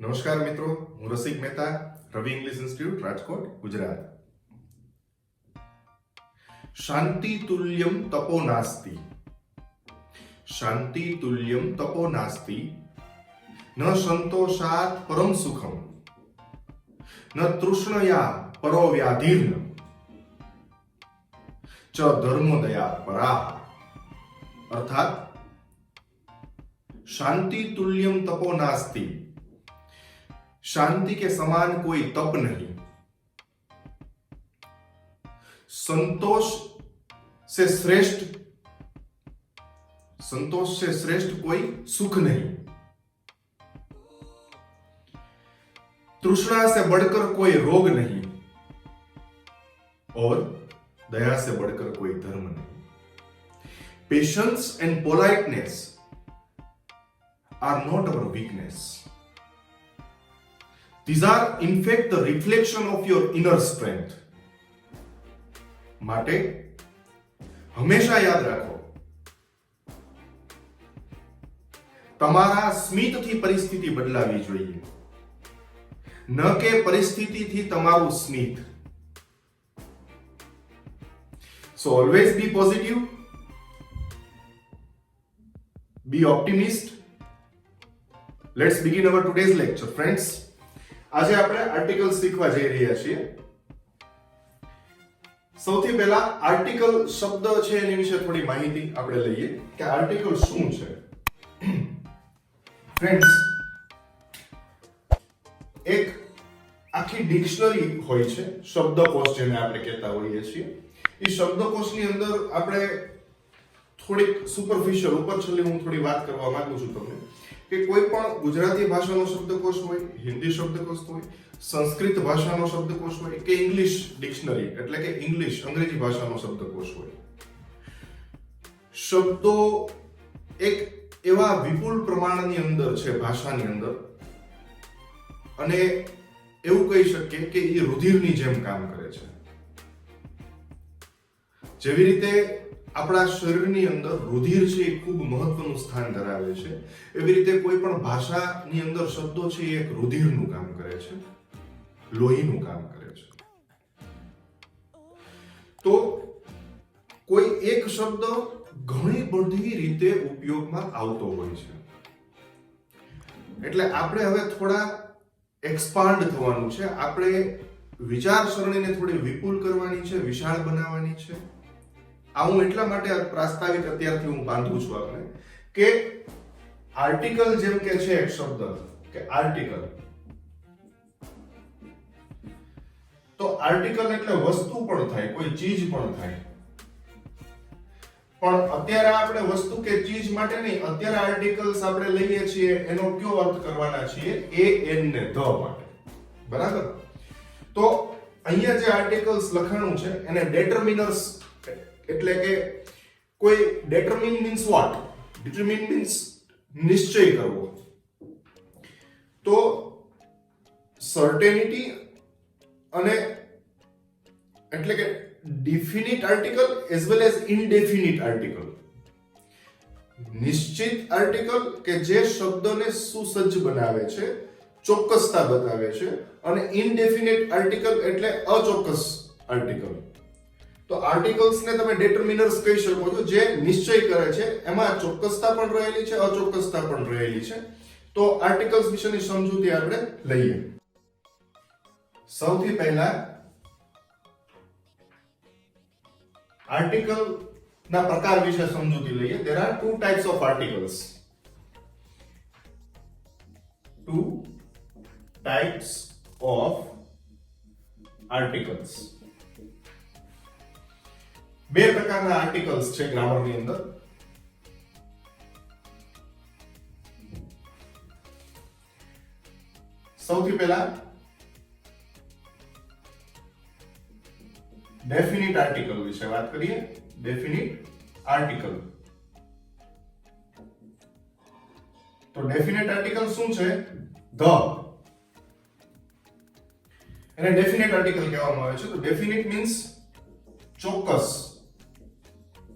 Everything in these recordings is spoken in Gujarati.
નમસ્કાર મિત્રો, હું રસિક મહેતા, રવિ ઇંગ્લિશ ઇન્સ્ટિટ્યૂટ, રાજકોટ, ગુજરાત. શાંતિ તુલ્યમ તપો નાસ્તિ. શાંતિ તુલ્યમ તપો નાસ્તિ. ન સંતોષાત પરમ સુખમ. ન તૃષ્ણયા પરો વ્યાધિર્ન. ચ ધર્મોદયા પરાહ. અર્થાત शांति तुल्यम तपो नास्ति. शांति के समान कोई तप नहीं. संतोष से श्रेष्ठ कोई सुख नहीं. तृष्णा से बढ़कर कोई रोग नहीं और दया से बढ़कर कोई धर्म नहीं. Patience and politeness are not our weakness. These are in fact the reflection of your inner strength. માટે હંમેશા યાદ રાખો, તમારા સ્મિતથી પરિસ્થિતિ બદલાવી જોઈએ, ન કે પરિસ્થિતિથી તમારું સ્મિત. So always be positive, be optimist. Let's begin our today's lecture, friends. આજે આપણે આર્ટિકલ શીખવા જઈ રહ્યા છીએ. સૌથી પહેલા આર્ટિકલ શબ્દ છે એની વિશે થોડી માહિતી આપણે લઈએ કે આર્ટિકલ શું છે. ફ્રેન્ડ્સ, એક આખી ડિક્શનરી હોય છે, શબ્દકોશ જેને આપણે કહેતા હોઈએ છીએ. એ શબ્દકોશની અંદર આપણે થોડીક સુપરફિશિયલ ઉપરછલ્લી હું થોડી વાત કરવા માંગુ છું તમને કે કોઈ પણ ગુજરાતી ભાષાનો શબ્દકોશ હોય, હિન્દી શબ્દકોશ હોય, સંસ્કૃત ભાષાનો શબ્દકોશ હોય કે ઇંગ્લિશ ડિક્શનરી એટલે કે ઇંગ્લિશ અંગ્રેજી ભાષાનો શબ્દકોશ હોય, શબ્દો એક એવા વિપુલ પ્રમાણની અંદર છે ભાષાની અંદર, અને એવું કહી શકીએ કે એ રુધિરની જેમ કામ કરે છે. જેવી રીતે આપણા શરીરની અંદર રુધિર છે એ ખૂબ મહત્વનું સ્થાન ધરાવે છે, એવી રીતે કોઈ પણ ભાષાની અંદર શબ્દો છે એ એક રુધિરનું કામ કરે છે, લોહીનું કામ કરે છે. તો કોઈ એક શબ્દ ઘણી બધી રીતે ઉપયોગમાં આવતો હોય છે. એટલે આપણે હવે થોડા એક્સપાન્ડ થવાનું છે, આપણે વિચારસરણીને થોડી વિપુલ કરવાની છે, વિશાળ બનાવવાની છે. હું એટલા માટે પ્રાસ્તાવિક અત્યારથી હું બાંધું છું આપણે કે આર્ટિકલ જેમ કે છે એક શબ્દ કે આર્ટિકલ, તો આર્ટિકલ એટલે વસ્તુ પણ થાય, કોઈ ચીજ પણ થાય. પણ અત્યારે આપણે વસ્તુ કે ચીજ માટે નહીં, અત્યારે આર્ટિકલ્સ આપણે લઈએ છીએ એનો કયો અર્થ કરવાના છીએ? એ એન ને ધ માટે. બરાબર? તો અહીંયા જે આર્ટિકલ્સ લખાણું છે એને ડેટર્મિનર્સ એટલે કે કોઈ determine means what? determine means નિશ્ચય કરવો. તો certainty અને એટલે કે definite article as well as indefinite article. નિશ્ચિત આર્ટિકલ કે જે શબ્દને સુસજ્જ બનાવે છે, ચોક્કસતા બતાવે છે, અને indefinite આર્ટિકલ એટલે અચોક્કસ આર્ટિકલ. તો આર્ટિકલ્સ ને તમે ડેટર્મિનર્સ કહી શકો છો, જે નિશ્ચય કરે છે, એમાં ચોક્કસતા પણ રહેલી છે, અચોક્કસતા પણ રહેલી છે. તો આર્ટિકલ્સ વિશેની સમજૂતી આપણે લઈએ. સૌથી પહેલા આર્ટિકલ ના પ્રકાર વિશે સમજૂતી લઈએ. there are two types of articles. Two types of articles. બે પ્રકારના આર્ટિકલ્સ છે ગ્રામરની અંદર. સૌથી પહેલા ડેફિનિટ આર્ટિકલ વિશે વાત કરીએ. ડેફિનિટ આર્ટિકલ. તો ડેફિનિટ આર્ટિકલ શું છે? ધ. એને ડેફિનિટ આર્ટિકલ કહેવામાં આવે છે. તો ડેફિનિટ મીન્સ ચોક્કસ,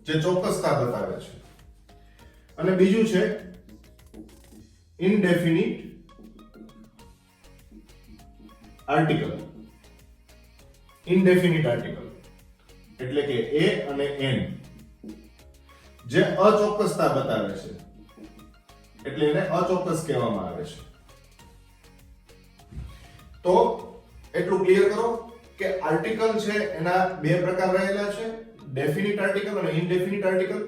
જે ચોક્કસતા બતાવે છે. અને બીજું છે ઇનડેફિનિટ આર્ટિકલ, ઇનડેફિનિટ આર્ટિકલ એટલે કે એ અને એન જે અચોક્કસતા બતાવે છે એટલે એને અચોક્કસ કહેવામાં આવે છે. તો એટલું ક્લિયર કરો કે આર્ટિકલ છે એના બે પ્રકાર રહેલા છે, ડેફિનિટ આર્ટિકલ અને ઇનડેફિનિટ આર્ટિકલ.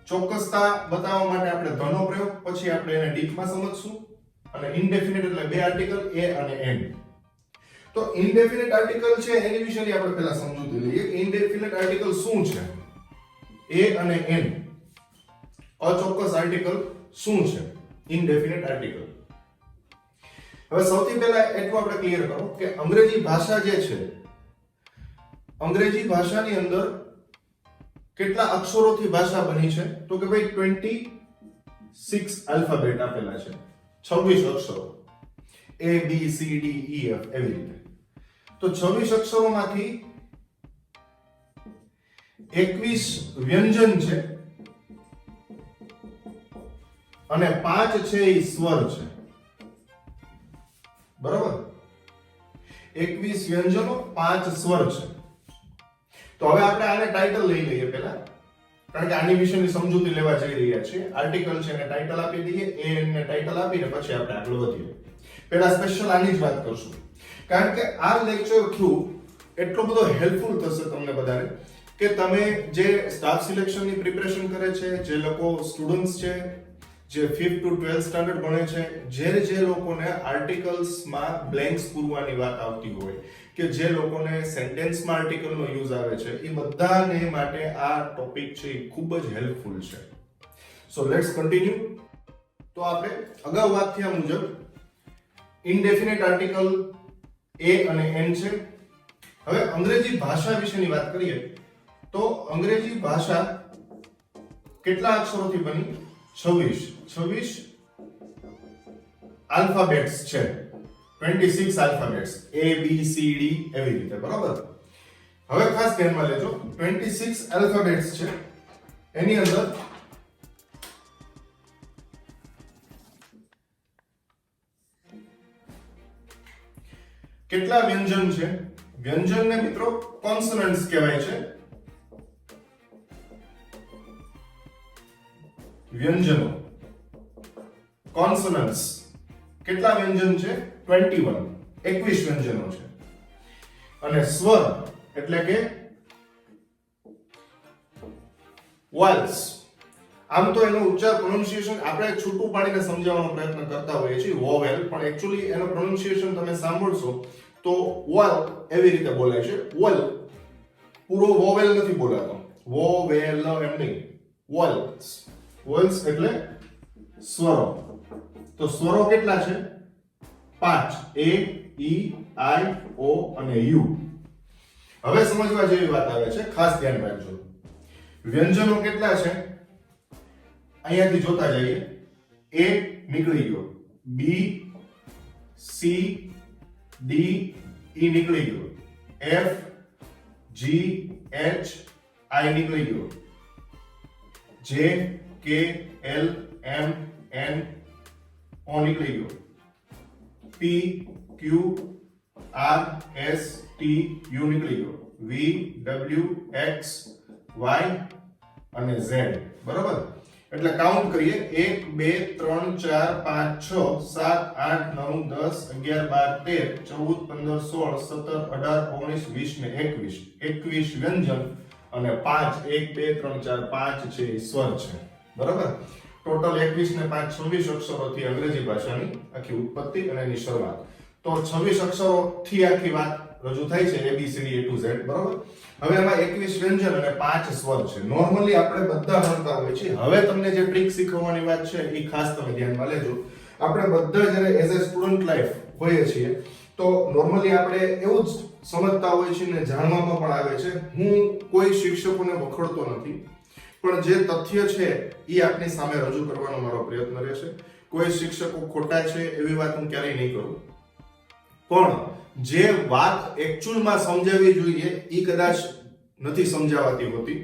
ચોક્કસતા બતાવવા માટે આપણે ધનો પ્રયોગ, પછી આપણે એને ડીપમાં સમજશું. અને ઇનડેફિનિટ એટલે બે આર્ટિકલ એ અને એન. તો ઇનડેફિનિટ આર્ટિકલ છે એની વિશેની આપણે પહેલા સમજૂતી લઈએ કે ઇનડેફિનિટ આર્ટિકલ શું છે. એ અને એન અચોક્કસ આર્ટિકલ શું છે ઇનડેફિનિટ આર્ટિકલ. હવે સૌથી પહેલા એટલું આપણે ક્લિયર કરો કે અંગ્રેજી ભાષા જે છે, અંગ્રેજી ભાષાની અંદર કેટલા અક્ષરોથી ભાષા બની છે? તો કે ભાઈ 26 આલ્ફાબેટ આપેલા છે, 26 અક્ષરો, A B C D E F એવી રીતે. તો 26 અક્ષરોમાંથી 21 વ્યંજન છે અને 5 છે એ સ્વર છે. બરાબર? 21 વ્યંજનો, 5 સ્વર છે. તો હવે આપણે આને ટાઇટલ લઈ લઈએ પહેલા, કારણ કે આની વિશેની સમજૂતી લેવા જઈ રહ્યા છીએ. આર્ટિકલ છે એને ટાઇટલ આપી દઈએ, એ ને ટાઇટલ આપીને પછી આપણે આગળ વધીએ. પહેલા સ્પેશિયલ આની જ વાત કરશું, કારણ કે આ લેક્ચર થ્રુ એટલો બધો હેલ્પફુલ થશે તમને બધાને કે તમે જે સ્ટાફ સિલેક્શનની પ્રિપરેશન કરે છે, જે લોકો સ્ટુડન્ટ્સ છે, જે 5th to 12th સ્ટાન્ડર્ડ ભણે છે, જે લોકોને આર્ટિકલ્સમાં બ્લેન્ક્સ પૂરવાની વાત આવતી હોય, કે જે લોકોને સેન્ટેન્સમાં આર્ટિકલનો યુઝ આવે છે, એ બધાને માટે આ ટોપિક છે એ ખૂબ જ હેલ્પફુલ છે. So let's continue. તો આપણે અગાઉ વાત થયા મુજબ ઇનડેફિનિટ આર્ટિકલ એ અને એન છે. હવે અંગ્રેજી ભાષા વિશેની વાત કરીએ તો અંગ્રેજી ભાષા કેટલા અક્ષરોથી બની? 26 આલ્ફાબેટ્સ છે, 26 alphabets, A B C D એવી રીતે. બરાબર? હવે ખાસ ધ્યાનમાં લેજો, 26 આલ્ફાબેટ્સ છે, એની અંદર કેટલા વ્યંજન છે? વ્યંજનને મિત્રો કોન્સોનન્ટ્સ કહેવાય છે. વ્યંજનો, કોન્સોનન્ટ્સ. કેટલા વ્યંજન છે? 21 વ્યંજનો છે. અને સ્વર એટલે કે વાલ્સ. આમ તો એનો ઉચ્ચાર, પ્રોનાઉન્સિએશન આપણે છૂટું પાડીને સમજાવવાનો પ્રયત્ન કરતા હોઈએ છીએ, વોવેલ, પણ એકચ્યુઅલી એનો પ્રોનાઉન્સિએશન તમે સાંભળશો તો વોલ એવી રીતે બોલાય છે. વોલ પૂરો વોવેલ નથી બોલાતો, વોવેલ એમ નહીં, વોલ્સ. વોલ્સ એટલે સ્વરો. તો સ્વરો કેટલા છે? 5, A E I O અને U. હવે સમજવા જેવી વાત આવે છે, ખાસ ધ્યાન રાખજો. વ્યંજનો કેટલા છે? અહીંયાથી જોતા જઈએ. A નીકળી ગયો, B C D E નીકળી ગયો, F G H I નીકળી ગયો, J K L M N O નીકળી ગયો, P Q R S T U નીકળી ગયો, V W X Y અને Z. બરાબર? એટલે કાઉન્ટ કરીએ, 1 2 3 4 5 6 7 8 9 10 11 12 13 14 15 16 17 18 19 20 ને 21 વ્યંજન અને 5 1 2 3 4 5 છે સ્વર છે. બરાબર? ટોટલ 21 ને 5 26 અક્ષરોથી અંગ્રેજી ભાષાની આખી ઉત્પત્તિ અને એની શરૂઆત. તો 26 અક્ષરોથી આખી વાત રજૂ થાય છે, ABCD A to Z. બરાબર? હવે એમાં 21 વ્યંજન અને 5 સ્વર છે. નોર્મલી આપણે બધા ભણતા હોય છે. હવે તમને જે ટ્રિક શીખવવાની વાત છે એ ખાસ તમે ધ્યાનમાં લેજો. આપણે બધા જ્યારે એઝ અ સ્ટુડન્ટ લાઈફ હોઈએ છીએ તો નોર્મલી આપણે એવું જ સમજતા હોય છે ને જાણવામાં પણ આવે છે. હું કોઈ શિક્ષકોને વખોડતો નથી, પણ જે તથ્ય છે એ આપની સામે રજૂ કરવાનો મારો પ્રયત્ન રહેશે. કોઈ શિક્ષકો ખોટા છે એવી વાત હું ક્યારેય નહીં કરું, પણ જે વાત એકચ્યુઅલમાં સમજાવવી જોઈએ એ કદાચ નથી સમજાવાતી હોતી,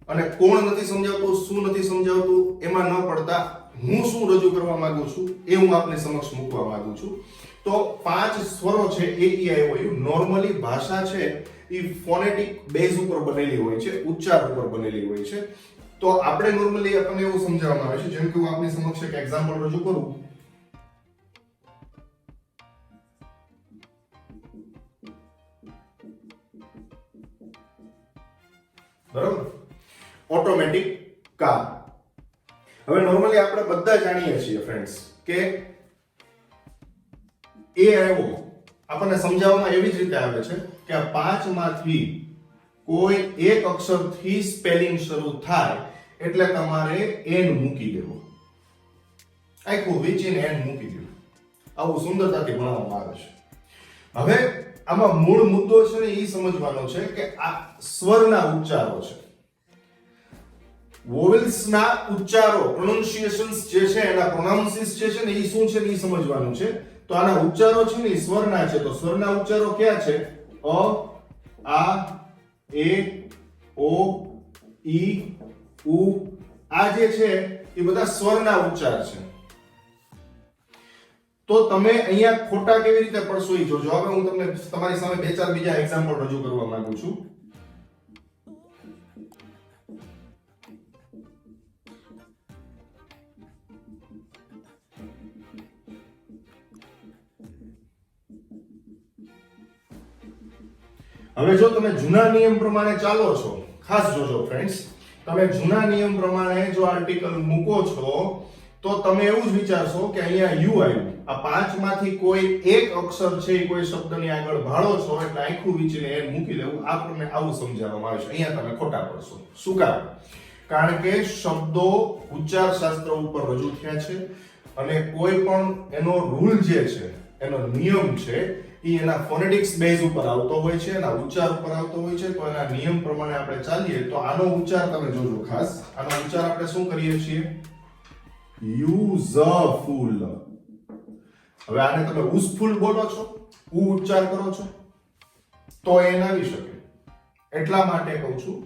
અને કોણ નથી સમજાવતું, શું નથી સમજાવતું એમાં ન પડતા હું શું રજૂ કરવા માંગુ છું એ હું આપની સમક્ષ મૂકવા માંગુ છું. તો 5 સ્વરો છે એ ઈ આઈ ઓ યુ. નોર્મલી ભાષા છે એ ફોનેટિક બેઝ ઉપર બનેલી હોય છે, ઉચ્ચાર ઉપર બનેલી હોય છે. તો આપણે નોર્મલી આપણને એવું સમજાવવામાં આવે છે, જેમ કે હું આપની સમક્ષ એક એક્ઝામ્પલ રજૂ કરું. બરાબર, ઓટોમેટિક કાર. હવે નોર્મલી આપણે બધા જાણીએ છીએ ફ્રેન્ડ્સ કે એ આવ્યો આપણને સમજાવવામાં એવી જ રીતે આવે છે કે આ 5 માંથી કોઈ એક અક્ષરથી સ્પેલિંગ શરૂ થાય એટલે તમારે એન મૂકી દેવો. આખું વિચીને એન મૂકી દેવું. આવું સુંદરતાથી ભણાવવામાં આવે છે. હવે આમાં મૂળ મુદ્દો છે ને એ સમજવાનો છે કે આ સ્વરના ઉચ્ચારો છે, વોવેલ્સના ઉચ્ચારો, પ્રોનાઉન્સિએશન્સ જે છે એના પ્રોનાઉન્સિસ જે છે ને એ શું છે ને એ સમજવાનું છે. તો આના ઉચ્ચારો છે ને સ્વરના છે. તો સ્વરના ઉચ્ચારો કયા છે? અ, આ, એ, ઓ, ઈ, ઉ. આ જે છે એ બધા સ્વરના ઉચ્ચાર છે. તો તમે અહીંયા ખોટા કેવી રીતે પડશો એ જોજો. હવે હું તમને તમારી સામે 2-4 બીજા એક્ઝામ્પલ રજૂ કરવા માંગુ છું. હવે જો તમે જૂના નિયમ પ્રમાણે ચાલો છો, ખાસ જોજો ફ્રેન્ડ્સ, તમે જૂના નિયમ પ્રમાણે જો આર્ટિકલ મૂકો છો તો તમે એવું જ વિચારશો કે અહીંયા યુ આવ્યું. આ 5 માંથી કોઈ એક અક્ષર છે એ કોઈ શબ્દની આગળ ભાળો છો એટલે આખું વિચીને એન મૂકી દેવું. આપણને આવું સમજાવવામાં આવે છે. અહીંયા તમે ખોટા પડશો. શું કારણ? કારણ કે શબ્દો ઉચ્ચાર શાસ્ત્ર ઉપર રજૂ થયા છે અને કોઈ પણ એનો રૂલ જે છે, એનો નિયમ છે એ એના ફોનેટિક્સ બેઝ ઉપર આવતો હોય છે, એના ઉચ્ચાર ઉપર આવતો હોય છે. તો એના નિયમ પ્રમાણે આપણે ચાલીએ તો આનો ઉચ્ચાર તમે જોજો ખાસ. આનો ઉચ્ચાર આપણે શું કરીએ છીએ? યુઝફુલ. હવે આને તમે ઉસફુલ બોલો છો, ઉ ઉચ્ચાર કરો છો તો એ આવી શકે. એટલા માટે કહું છું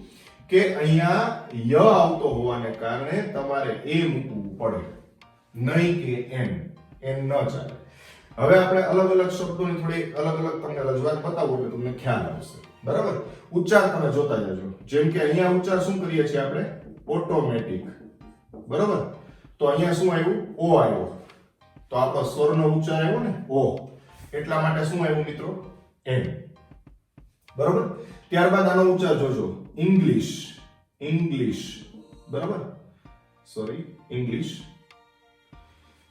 કે અહીંયા ય આવતો હોવાને કારણે તમારે એ મૂકવું પડે, નહીં કે એન. એન ન ચાલે. હવે આપણે અલગ અલગ શબ્દોની થોડી અલગ અલગ તમને રજૂઆત બતાવું એટલે તમને ખ્યાલ આવશે. બરાબર, ઉચ્ચાર તમે જોતા જજો. જેમ કે અહીંયા ઉચ્ચાર શું કરીએ છીએ આપણે? ઓટોમેટિક. બરાબર, તો અહીંયા શું આવ્યું? ઓ આવ્યો. તો આપણો સ્વરનો ઉચ્ચાર આવ્યો ને ઓ, એટલા માટે શું આવ્યું મિત્રો? એન. બરાબર, ત્યારબાદ આનો ઉચ્ચાર જોજો. ઇંગ્લિશ. ઇંગ્લિશ. બરાબર, સોરી, ઇંગ્લિશ.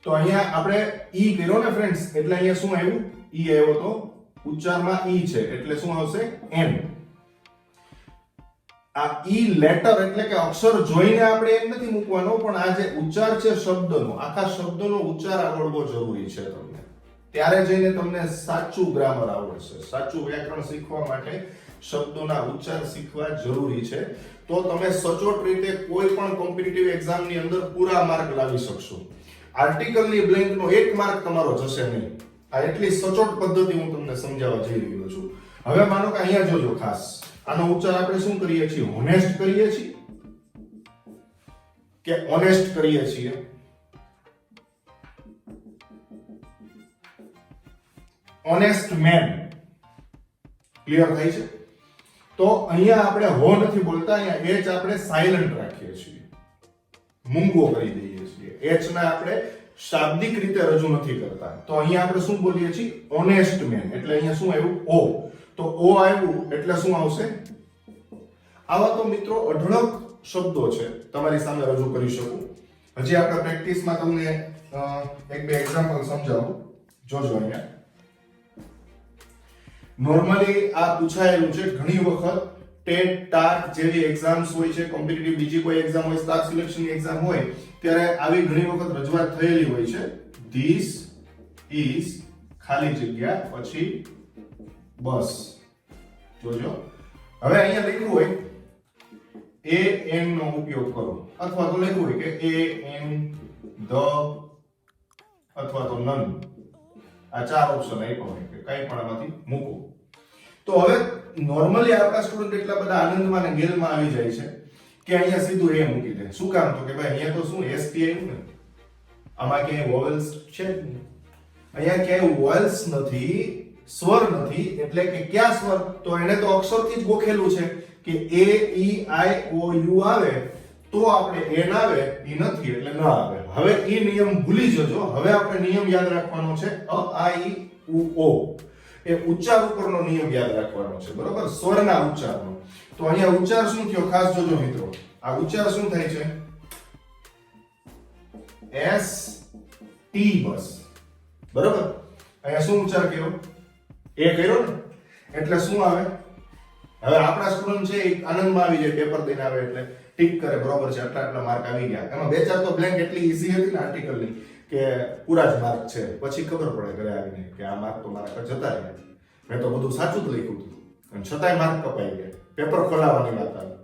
તો અહીંયા આપણે ઈ કર્યો ને ફ્રેન્ડ્સ, એટલે અહીંયા શું આવ્યું? ઈ આવ્યો. તો ઉચ્ચારમાં ઈ છે એટલે શું આવશે? એન. આ ઈ લેટર એટલે કે અક્ષર જોઈને આપણે એમ નથી મૂકવાનો, પણ આ જે ઉચ્ચાર છે શબ્દનો, આખા શબ્દનો ઉચ્ચાર આવડવો જરૂરી છે તમને. ત્યારે જઈને તમને સાચું ગ્રામર આવડશે. સાચું વ્યાકરણ શીખવા માટે શબ્દોના ઉચ્ચાર શીખવા જરૂરી છે. તો તમે સચોટ રીતે કોઈ પણ કોમ્પિટિટિવ એક્ઝામની અંદર પૂરા માર્ક લાવી શકશો. આર્ટિકલની બ્લેન્કનો 1 માર્ક તમારો જશે નહીં. આ એટલી સચોટ પદ્ધતિ હું તમને સમજાવવા જઈ રહ્યો છું. હવે માનો કે અહીંયા જોજો ખાસ, આનો ઉચ્ચાર આપણે શું કરીએ છીએ? હોનેસ્ટ કરીએ છીએ કે ઓનેસ્ટ કરીએ છીએ? Honest main. ક્લિયર થાય છે? તો અહીંયા આપણે હો નથી બોલતા, અહીંયા એચ આપણે સાયલન્ટ રાખીએ છીએ, મૂંગો કરી દઈએ છીએ. એચ ને આપણે શાબ્દિક રીતે રજૂ નથી કરતા. તો અહીંયા આપણે શું બોલીએ છીએ? Honest man. એટલે અહીંયા શું આવ્યું? ઓ. તો ઓ આવ્યું એટલે શું આવશે? આવા તો મિત્રો અઢળક શબ્દો છે, તમારી સામે રજૂ કરી શકું. હજી આપણે પ્રેક્ટિસમાં તમને 1-2 એક્ઝામ્પલ સમજાવું. જોજો અહીંયા. નોર્મલી આ પૂછાયેલું છે ઘણી વખત. ટેટ, ટાટ જેવી એક્ઝામ્સ હોય છે, કોમ્પિટિટિવ બીજી કોઈ એક્ઝામ હોય, સ્ટાફ સિલેક્શનની એક્ઝામ હોય, ત્યારે આવી ઘણી વખત રજૂઆત થયેલી હોય છે. ધીસ ઇઝ ખાલી જગ્યા પછી બસ. જોજો. હવે અહીંયા લખ્યું હોય એ એન નો ઉપયોગ કરો, અથવા તો લખ્યું હોય કે એ એન, ધ અથવા તો નન. આ 4 ઓપ્શન આપ્યા હોય કે કઈ પણ આમાંથી મૂકો. તો હવે નોર્મલી આપણા સ્ટુડન્ટ એટલા બધા આનંદમાં ને ગેલમાં આવી જાય છે કે અહીંયા સીધું એ મૂકી દે. શું કામ? તો કે ભાઈ અહીંયા તો શું એસટી આવ્યું ને, આમાં ક્યાંય વોવેલ્સ છે જ નહીં. અહીંયા ક્યાંય વોવેલ્સ નથી, સ્વર નથી. એટલે કે ક્યાં સ્વર? તો એને તો અક્ષરથી જ ગોખેલું છે કે a e i o u આવે તો આપણે n આવે, ઈ નથી એટલે ન આવે. હવે ઈ નિયમ ભૂલી જજો. હવે આપણે નિયમ યાદ રાખવાનો છે અ આ ઈ ઉ ઓ. એ ઉચ્ચાર ઉપરનો નિયમ યાદ રાખવાનો છે, બરોબર? સ્વરના ઉચ્ચારનો. તો અહીંયા ઉચ્ચાર શું થયો ખાસ જોજો મિત્રો. આ ઉચ્ચાર શું થાય છે? S T બસ, બરોબર? અહીંયા શું ઉચ્ચાર કર્યો? એ કર્યો ને, એટલે શું આવે? હવે આપણા સ્ટુડન્ટ છે આનંદમાં આવી જાય, પેપર દઈને આવે એટલે ટીક કરે, બરોબર છે, આટલા માર્ક આવી ગયા. એમાં બે ચાર તો બ્લેન્ક એટલી ઈઝી હતી ને આર્ટિકલની કે પૂરા જ માર્ક છે. પછી ખબર પડે ઘરે આવીને કે આ માર્ક તો મારા જતા રહ્યા, મેં તો બધું સાચું જ લખ્યું હતું અને છતાંય માર્ક કપાઈ ગયા. પેપર ખોલાવવાની વાત આવે,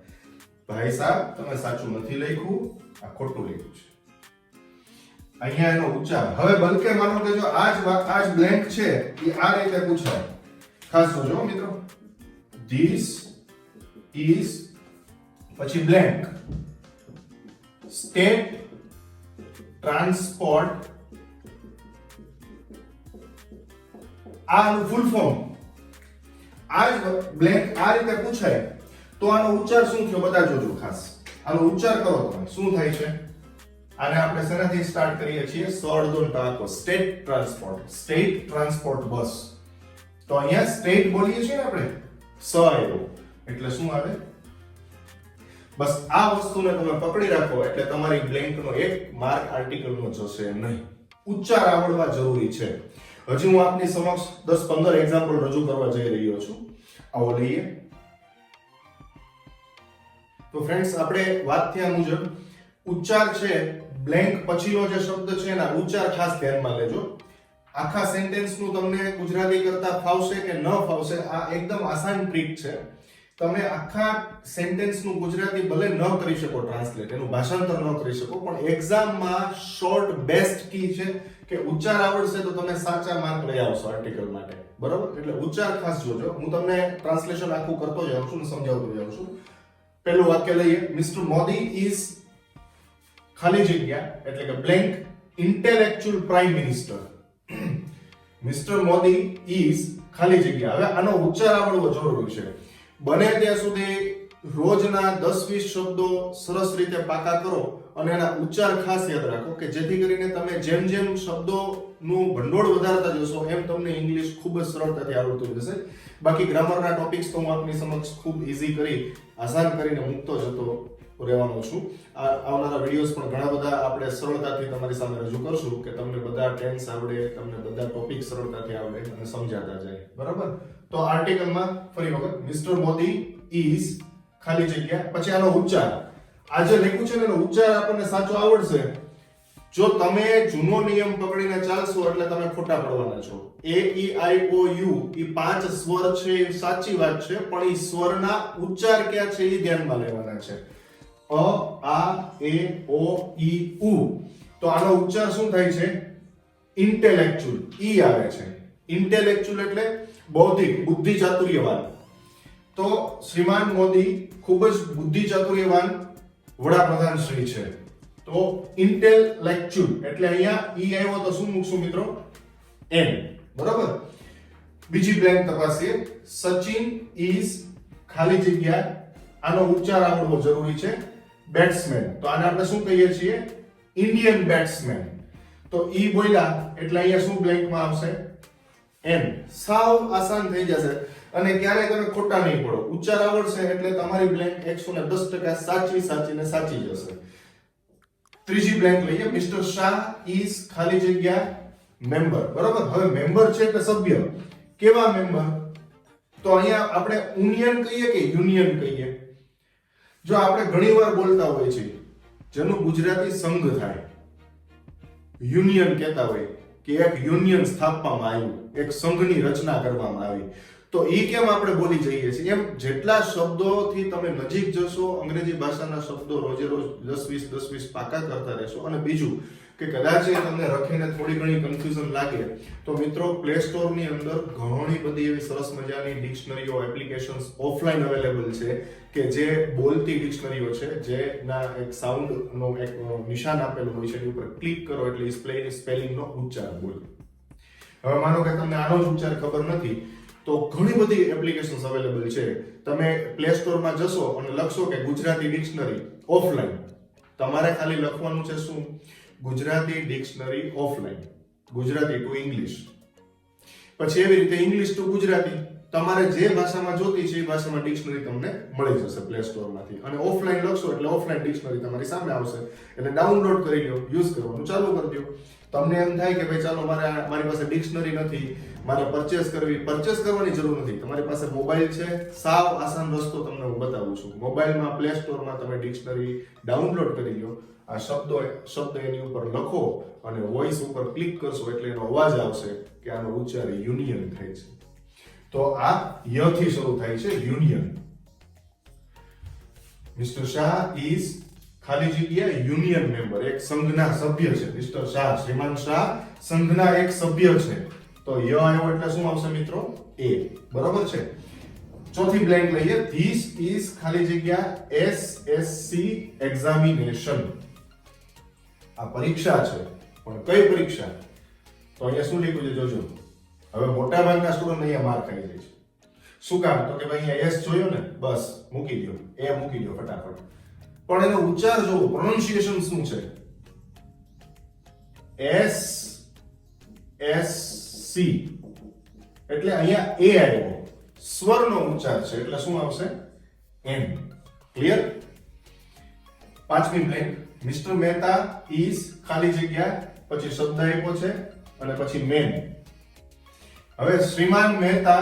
ભાઈ સાહેબ તમે સાચું નથી લખ્યું, આ ખોટું લખ્યું છે. અહીંયા એનો ઉચ્ચાર. હવે બલકે માનો કે જો આ જ બ્લેન્ક છે એ આ રીતે પૂછાય. ખાસ જોજો મિત્રો. This is પછી બ્લેન્ક સ્ટેટ ટ્રાન્સપોર્ટ. આનું ફૂલ ફોર્મ. આ જ બ્લેન્ક આ રીતે પૂછાય તો આનો ઉચ્ચાર શું થયો બધા જોજો ખાસ. આનો ઉચ્ચાર કરો તમે, શું થાય છે? આને આપણે શેનાથી સ્ટાર્ટ કરીએ છીએ? સળદો ટાકો. સ્ટેટ ટ્રાન્સપોર્ટ, સ્ટેટ ટ્રાન્સપોર્ટ બસ. તો અહીંયા સ્ટેટ બોલીએ છીએ ને આપણે, સ આવ્યો એટલે શું આવે? બસ આ વસ્તુને તમે પકડી રાખો એટલે તમારી બ્લેન્કનો એક માર્ક આર્ટિકલનો જશે નહીં. ઉચ્ચાર આવડવા જરૂરી છે. હજી હું આપની સમક્ષ 10-15 એક્ઝામ્પલ રજૂ કરવા જઈ રહ્યો છું. આવો લઈએ. તો ફ્રેન્ડ્સ આપણે વાત થયા મુજબ ઉચ્ચાર છે, બ્લેન્ક પછીનો જે શબ્દ છે એના ઉચ્ચાર ખાસ ધ્યાનમાં લેજો. આખા સેન્ટેન્સનું તમને ગુજરાતી કરતા ફાવશે કે ન ફાવશે, આ એકદમ આસાન ટ્રીક છે. તમે આખા સેન્ટેન્સનું ગુજરાતી ભલે ન કરી શકો ટ્રાન્સલેટ, એનું ભાષાંતર ન કરી શકો, પણ એક્ઝામમાં શોર્ટ બેસ્ટ કી છે કે ઉચ્ચાર આવડશે તો તમે સાચા માર્ક લઈ આવશો આર્ટિકલ માટે, બરોબર? એટલે ઉચ્ચાર ખાસ જોજો. હું તમને ટ્રાન્સલેશન આખું કરતો જાઉં છું ને સમજાવતો જાઉં છું. પહેલું વાક્ય લઈએ. મિસ્ટર મોદી ઇઝ ખાલી જગ્યા એટલે કે blank intellectual prime minister. Mister Modi is ખાલી જગ્યા. હવે આનો ઉચ્ચાર આવડવો જરૂરી છે. બને ત્યાં સુધી રોજના 10-20 શબ્દો સરસ રીતે પાકા કરો અને એના ઉચ્ચાર ખાસ યાદ રાખો કે જેથી કરીને તમે જેમ જેમ શબ્દોનું ભંડોળ વધારતા જશો એમ તમને ઇંગ્લિશ ખૂબ જ સરળતાથી આવડતું જશે. બાકી ગ્રામરના ટોપિક્સ તો હું આપની સમક્ષ ખૂબ ઈઝી કરી આસાન કરીને મૂકતો જતો રહેવાનો છું. આવનારા વિડીયોઝ પણ ઘણા બધા આપણે સરળતાથી તમારી સામે રજૂ કરશું કે તમને બધા ટેન્સ આવડે, તમને બધા ટોપિક સરળતાથી આવડે અને સમજાતા જાય, બરાબર? તો આર્ટિકલમાં ફરી વખત મિસ્ટર મોદી ઇઝ ખાલી જગ્યા, પછી આનો ઉચ્ચાર. આ જે લખ્યું છે ને એનો ઉચ્ચાર આપણને સાચો આવડશે જો તમે જૂનો નિયમ પકડીને ચાલશો એટલે તમે ખોટા પડવાના છો. a e i o u એ 5 સ્વર છે એ સાચી વાત છે, પણ એ સ્વરના ઉચ્ચાર ક્યાં છે એ ધ્યાનમાં લેવાના છે. અ આ એ ઓ ઈ ઉ. તો આનો ઉચ્ચાર શું થાય છે? ઇન્ટેલેક્ચ્યુઅલ. ઈ આવે છે. ઇન્ટેલેક્ચ્યુઅલ એટલે બૌદ્ધિક, બુદ્ધિ ચાતુર્યવાન. તો શ્રીમાન મોદી ખૂબ જ બુદ્ધિ ચાતુર્યવાન વડાપ્રધાન શ્રી છે. તો ઇન્ટેલેક્ચ્યુઅલ એટલે અહીંયા ઈ આવ્યો તો શું મૂકશું મિત્રો? એન, બરાબર? બીજી બ્લેન્ક તપાસીએ. સચિન ઇઝ ખાલી જગ્યા. આનો ઉચ્ચાર આવડવો જરૂરી છે. બેટ્સમેન. તો આને આપણે શું કહીએ છીએ? Indian batsman. તો ઈ બોલ્યા એટલે અહીંયા શું બ્લેન્કમાં આવશે? એન. સાવ આસાન થઈ જશે અને ક્યારેય તમે ખોટા નહીં પડો. ઉચ્ચાર આવડશે એટલે તમારી બ્લેન્ક 110% સાચી ને સાચી જશે. ત્રીજી બ્લેન્ક લઈએ. મિસ્ટર શાહ ઇઝ ખાલી જગ્યા મેમ્બર. બરોબર? હવે મેમ્બર છે એટલે સભ્ય. કેવા મેમ્બર? તો અહીંયા આપણે યુનિયન કહીએ કે યુનિયન કહીએ? જો આપણે ઘણીવાર બોલતા હોય છે જેનું ગુજરાતી સંઘ થાય, યુનિયન કહેતા હોય કે એક યુનિયન સ્થાપવામાં આવ્યું, એક સંઘની રચના કરવામાં આવી, તો એ કેમ આપણે બોલી જઈએ છીએ? એમ જેટલા શબ્દોથી તમે નજીક જશો અંગ્રેજી ભાષાના શબ્દો રોજે રોજ 10-20 પાકા કરતા રહેશો. અને બીજું કે કદાચ એ તમને રખીને થોડી ઘણી કન્ફ્યુઝન લાગે તો મિત્રો પ્લે સ્ટોર ની અંદર ઘણી બધી એવી સરસ મજાની ડિક્શનરીઓ એપ્લિકેશન્સ ઓફલાઈન અવેલેબલ છે કે જે બોલતી ડિક્શનરીઓ છે જેના એક સાઉન્ડ નો એક નિશાન આપેલું હોય છે એની ઉપર ક્લિક કરો એટલે સ્પેલિંગ નો ઉચ્ચાર બોલે. હવે માનો કે તમને આનો જ ઉચ્ચાર ખબર નથી તો ઘણી બધી એપ્લિકેશન્સ અવેલેબલ છે. તમે પ્લે સ્ટોરમાં જશો અને લખશો કે ગુજરાતી ડિક્શનરી ઓફલાઈન, તમારે ખાલી લખવાનું છે શું? Gujarati dictionary offline, Gujarati two English, પછી એવી રીતે ઇંગ્લિશ ટુ ગુજરાતી. તમારે જે ભાષામાં જોતી છે એ ભાષામાં ડિક્શનરી તમને મળી જશે પ્લે સ્ટોરમાંથી. અને ઓફલાઈન લખશો એટલે ઓફલાઈન ડિક્શનરી તમારી સામે આવશે, એટલે ડાઉનલોડ કરી લો, યુઝ કરવાનું ચાલુ કરી દો. તમને એમ થાય કે ભાઈ ચાલો મારી પાસે ડિક્શનરી નથી, મારે પરચેસ કરવાની જરૂર નથી. તમારી પાસે મોબાઈલ છે, સાવ આસાન રસ્તો તમને હું બતાવું છું. મોબાઈલમાં પ્લે સ્ટોરમાં તમે ડિક્શનરી ડાઉનલોડ કરી લો, આ શબ્દ એની ઉપર લખો અને વોઇસ ઉપર ક્લિક કરશો એટલે એનો અવાજ આવશે કે આનો ઉચ્ચાર યુનિયન થાય છે. તો આ ય થી શરૂ થાય છે, યુનિયન. મિસ્ટર શાહ ઇઝ ખાલી જગ્યા યુનિયન મેમ્બર, એક સંઘના સભ્ય છે. મિસ્ટર શાહ, શ્રીમાન શાહ સંઘના એક સભ્ય છે. તો ય આવ્યો એટલે શું આવશે મિત્રો? એ. બરાબર છે. ચોથી બ્લેન્ક લઈએ. ધીસ ઇઝ ખાલી જગ્યા એસએસસી એક્ઝામિનેશન. આ પરીક્ષા છે, પણ કઈ પરીક્ષા? તો અહીંયા શું લખ્યું છે જોજો. હવે મોટા ભાગના સ્ટુડન્ટ અહીંયા માર્ક ખાઈ જાય છે. શું કામ? તો કે ભાઈ અહીંયા એસ જોયો ને, બસ મૂકી દો, એ મૂકી દો ફટાફટ. પણ એનો ઉચ્ચાર જોવો, પ્રોનાઉન્સિએશન શું છે? એસ એસ સી એટલે અહીંયા એ આવ્યો, સ્વરનો ઉચ્ચાર છે એટલે શું આવશે? એમ. ક્લિયર? પાંચમી બ્લેન્ક. મિસ્ટર મહેતા ઇઝ ખાલી જગ્યા, પછી શબ્દ આપ્યો છે અને પછી મેન. હવે શ્રીમાન મહેતા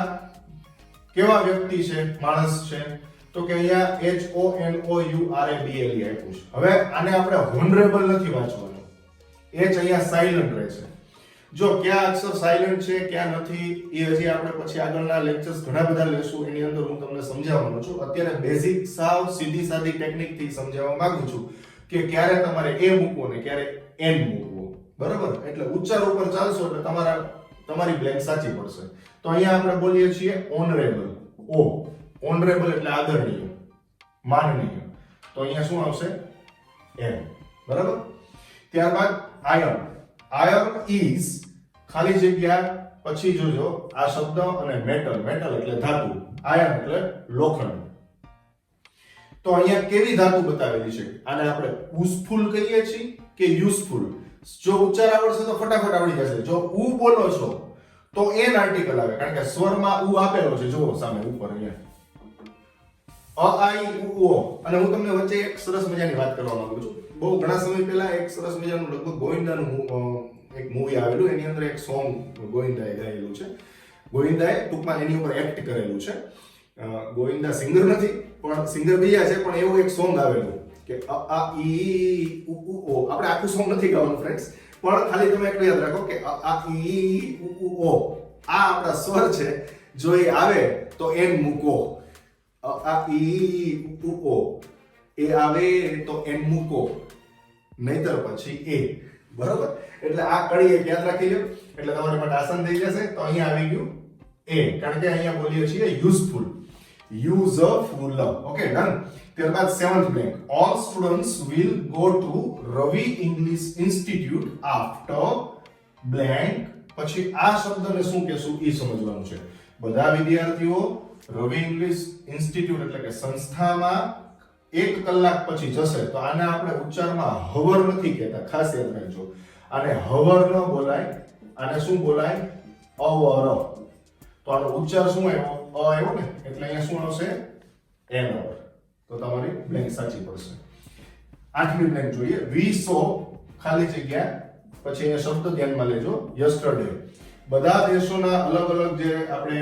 કેવા વ્યક્તિ છે, માણસ છે? તો કે અહીંયા HONOURABLE આપ્યું છે. હવે આને આપણે હોનરેબલ નથી વાંચવાનું, H અહીંયા સાયલન્ટ રહે છે. જો ક્યાં અક્ષર સાયલન્ટ છે ક્યાં નથી એ હજી આપણે પછી આગળના લેક્ચર્સ ઘણા બધા લેશું, એની અંદર હું તમને સમજાવવાનો છું. અત્યારે બેઝિક સાવ સીધી સાદી ટેકનિક થી સમજાવવા માંગુ છું કે ક્યારે તમારે એ મૂકવો ને ક્યારે એન મૂકવો. બરાબર? એટલે ઉચ્ચાર ઉપર ચાલશો એટલે તમારી બ્લેન્ક સાચી પડશે. તો અહીંયા આપણે બોલીએ છીએ ઓનરેબલ, ઓ. ઓનરેબલ એટલે આદરણીય, માનનીય. તો અહીંયા શું આવશે? એમ. બરાબર? ત્યારબાદ આયર્ન. આયર્ન ઇઝ ખાલી જગ્યા, પછી જોજો આ શબ્દ અને મેટલ. મેટલ એટલે ધાતુ, આયર્ન એટલે લોખંડ. તો અહીંયા કેવી ધાતુ બતાવેલી છે? આને આપણે યુઝફુલ કહીએ છીએ કે યુઝફુલ? જો ઉચ્ચાર આવડશે તો ફટાફટ આવડી જશે. જો ઉ બોલો છો તો એન આર્ટિકલ આવે, કારણ કે સ્વરમાં ઉ આપેલો છે. જુઓ સામે ઉપર અહીંયા અ આઈ ઉ ઓ. અને હું તમને વચ્ચે એક સરસ મજાની વાત કરવા માંગુ છું. બહુ ઘણા સમય પહેલા એક સરસ મજાનું લગભગ ગોવિંદાનું એક મૂવી આવેલું, એની અંદર એક સોંગ ગોવિંદાએ ગાયેલું છે. ગોવિંદાએ ટૂંકમાં એની ઉપર એક્ટ કરેલું છે. ગોવિંદા સિંગર નથી, પણ સિંગર બીજા છે, પણ એવું એક સોંગ આવેલું કે અ આ ઈ ઉ ઓ. આપણે આખું સોંગ નથી ગાવાનું ફ્રેન્ડ્સ, પણ ખાલી તમે એટલું યાદ રાખો કે અ આ ઈ ઉ ઓ આ આપણા સ્વર છે. જો એ આવે તો એન મૂકો. અ આ ઈ ઉ ઓ એ આવે તો એન મૂકો, નહીતર પછી એ. બરોબર? એટલે આ કડી એક યાદ રાખી લો એટલે તમારા માટે આસાન થઈ જશે. તો અહીંયા આવી ગયું એ, કારણ કે અહીંયા બોલીએ છીએ યુઝફુલ, યુઝફુલ. Okay, done. ત્યારબાદ seventh blank. All students will go to Ravi English institute after blank. પછી આ શબ્દને શું કહેશું એ સમજવાનું છે. બધા વિદ્યાર્થીઓ રવિ ઇંગ્લિશ ઇન્સ્ટિટ્યૂટ એટલે કે સંસ્થામાં 1 કલાક પછી જશે. તો આને આપણે ઉચ્ચારમાં હવર નથી કહેતા, ખાસ યાદ રાખજો. આને હવર ન બોલાય, આને શું બોલાય? અવર. તો આનો ઉચ્ચાર શું આવ્યો? અ આવ્યો ને, એટલે અહીંયા શું આવશે? An hour. તો તમારી બ્લેન્ક સાચી પડશે. આઠમી બ્લેન્ક જોઈએ. વી સો ખાલી જગ્યા, પછી અહીંયા શબ્દ ધ્યાનમાં લેજો, યસ્ટરડે. બધા દેશોના અલગ અલગ જે આપણે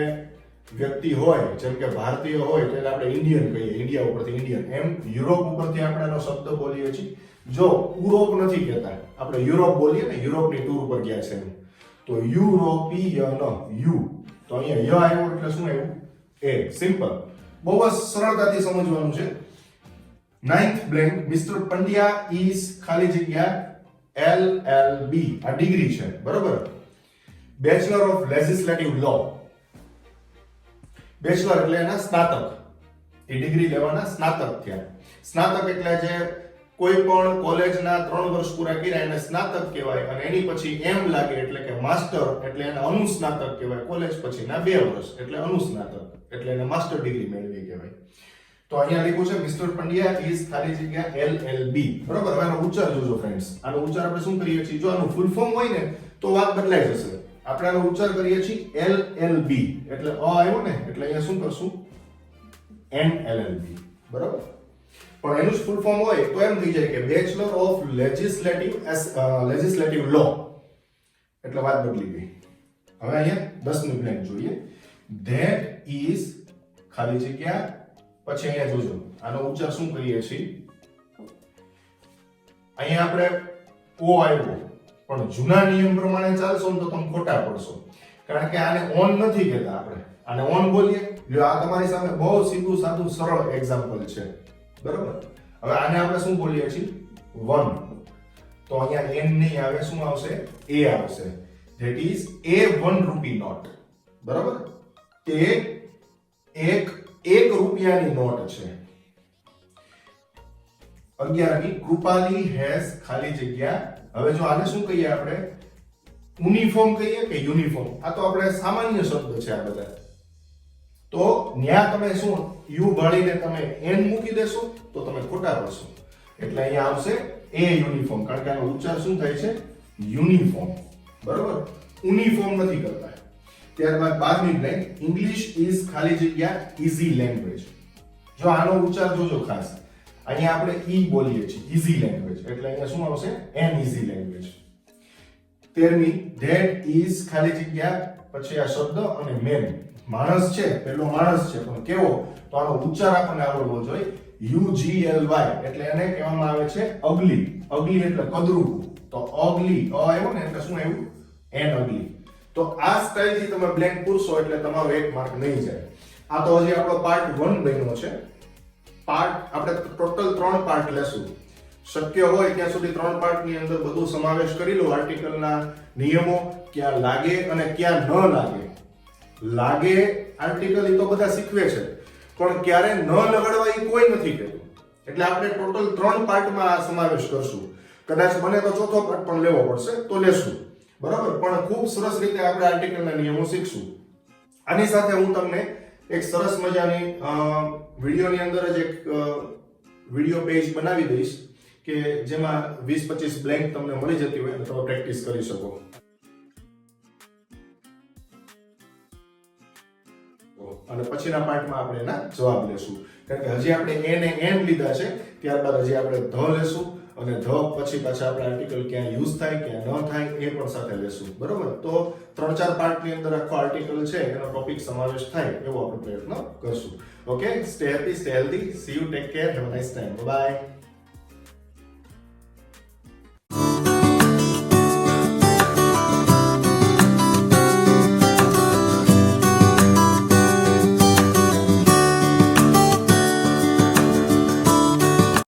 વ્યક્તિ હોય, જેમ કે ભારતીય હોય તો એને આપણે ઇન્ડિયન કહીએ, ઇન્ડિયા ઉપરથી ઇન્ડિયન. એમ યુરોપ ઉપરથી આપણે એનો શબ્દ બોલીએ છીએ. જો યુરોપ નથી કહેતા, આપણે યુરોપ બોલીએ ને, યુરોપની ટૂર ઉપર ગયા છે એમ. તો યુરોપિયન, યુ. તો અહીંયા ય આવ્યો એટલે શું આવ્યું? એ. સિમ્પલ, બહુ જ સરળતાથી સમજવાનું છે. Ninth blank. Mister Pandya is ખાલી જગ્યા LLB આ ડિગ્રી છે, બરોબર. Bachelor of legislative law, bachelor એટલે એના સ્નાતક, એ ડિગ્રી લેવાના સ્નાતક થયા. સ્નાતક એટલે જે કોઈ પણ કોલેજના 3 વર્ષ પૂરા કર્યા એને સ્નાતક કહેવાય, અને એની પછી એમ લાગે એટલે કે માસ્ટર એટલે એને અનુસ્નાતક કહેવાય. કોલેજ પછીના 2 વર્ષ એટલે અનુસ્નાતક એટલે એને માસ્ટર ડિગ્રી મેળવી કહેવાય. તો અહીંયા લખ્યું છે મિસ્ટર પંડ્યા ઇઝ ખાલી જગ્યા LLB, બરોબર. હવે આનો ઉચ્ચાર જોજો ફ્રેન્ડ્સ. આનો ઉચ્ચાર આપણે શું કરીએ છીએ? જો આનું ફૂલ ફોર્મ હોય ને તો વાત બદલાઈ જશે. આપણે આનો ઉચ્ચાર કરીએ છીએ LLB એટલે અ આવ્યો ને એટલે અહીંયા શું કરશું? NLLB, બરોબર. પણ એનું ફૂલ ફોર્મ હોય તો એમ થઈ જાય કે બેચલર ઓફ લેજિસ્લેટિવ લો, એટલે વાત બદલી ગઈ. હવે અહીંયા 10 નું બ્લેન્ક જોઈએ. ધેટ ઇઝ ખાલી જગ્યા, પછી અહીંયા જોજો આનો ઉચ્ચાર શું કરીએ છીએ? અહીંયા આપણે ઓ આવ્યો, પણ જૂના નિયમ પ્રમાણે ચાલશો ને તો તમે ખોટા પડશો, કારણ કે આને ઓન નથી કહેતા, આપણે આને ઓન બોલીએ. જો આ તમારી સામે બહુ સીધું સાદું સરળ એક્ઝામ્પલ છે, બરોબર. હવે આને આપણે શું બોલીએ છીએ? 1. તો અહીંયા n નહીં આવે, શું આવશે? a આવશે. ધેટ ઇઝ a 1 રૂપી નોટ, બરોબર. તે એક રૂપિયાની નોટ છે. 11મી કૃપાલી હેઝ ખાલી જગ્યા. હવે જો આને શું કહીએ આપણે? યુનિફોર્મ કહીએ કે યુનિફોર્મ? આ તો આપણે સામાન્ય શબ્દ છે આ બધા. તો ન્યા તમે શું યુ ભાળીને તમે n મૂકી દેશો તો તમે ખોટા પડશો. એટલે અહીંયા આવશે એ યુનિફોર્મ, કારણ કે આનો ઉચ્ચાર શું થાય છે? યુનિફોર્મ, બરોબર. યુનિફોર્મ નથી કરતા. ત્યારબાદ 12મી બ્લેન્ક ઇંગ્લિશ ઇઝ ખાલી જગ્યા ઈઝી લેંગ્વેજ. જો આનો ઉચ્ચાર જોજો ખાસ. અહીંયા આપણે ઈ બોલીએ છીએ, ઈઝી લેંગ્વેજ, એટલે અહીંયા શું આવશે? An easy language. 13મી ધેટ ઇઝ ખાલી જગ્યા, પછી આ શબ્દ અને મેન માણસ છે, પેલો માણસ છે, પણ કેવો? તો આનો ઉચ્ચાર આપણને આવડવો જોઈએ. UGLY એટલે એને કહેવામાં આવે છે અગલી. અગલી એટલે કદરૂપું. તો અગલી અ આવ્યો ને એટલે શું આવ્યું? એન અગલી. તો આ સ્ટાઇલથી તમે બ્લેન્ક પૂરશો એટલે તમારો 1 માર્ક નહીં જાય. આ તો હજી આપણો પાર્ટ 1 બન્યો છે. પાર્ટ આપણે ટોટલ 3 પાર્ટ લેશું. શક્ય હોય ત્યાં સુધી 3 પાર્ટની અંદર બધું સમાવેશ કરી લો. આર્ટિકલના નિયમો, ક્યાં લાગે અને ક્યાં ન લાગે. લાગે આર્ટિકલ એ તો બધા શીખવે છે, પણ ક્યારે ન લગાડવા એ કોઈ નથી કહેતું. એટલે આપણે ટોટલ 3 પાર્ટમાં આ સમાવેશ કરશું. કદાચ બને તો ચોથો પાર્ટ પણ લેવો પડશે તો લેશું, બરાબર. પણ ખૂબ સરસ રીતે આપણે આર્ટિકલના નિયમો શીખશું. આની સાથે હું તમને એક સરસ મજાની વિડીયોની અંદર જ એક વિડીયો પેજ બનાવી દઈશ કે જેમાં 20-25 બ્લેન્ક તમને મળી જતી હોય અને તમે પ્રેક્ટિસ કરી શકો. અને પછીના પાર્ટમાં આપણે એના જવાબ લેશું, કારણ કે હજી આપણે એ ને એન લીધા છે. ત્યારબાદ હજી આપણે ધ લેશું, અને ધ પછી પાછા આપણે આર્ટિકલ ક્યાં યુઝ થાય ક્યાં ન થાય એ પણ સાથે લેશું, બરોબર. તો 3-4 પાર્ટની અંદર આખો આર્ટિકલ છે એનો ટોપિક સમાવેશ થાય એવો આપણે પ્રયત્ન કરશું. Okay, stay happy, stay healthy, see you, take care, have a nice time, by.